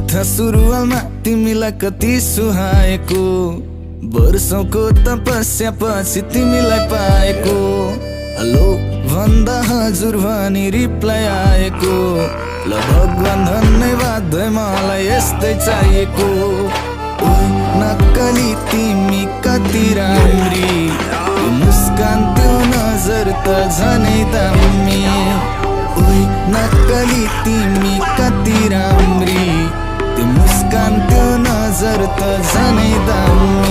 था सुरुवालमा तिमीलाई कति सुहाएको, वर्षौंको तपस्या पछि तिमीलाई पाएको। हेलो भन्दा हजुर भनी रिप्लाई आएको, ल भगवान धन्यवाद है मलाई यस्तै चाहिएको। ओइ नक्कली तिमी कति राम्री, त्यो मुस्कान त्यो नजर त झनै दामी। ओइ नक्कली तिमी कति राम्री, त्यो मुस्कान त्यो नजर त झनै दामी।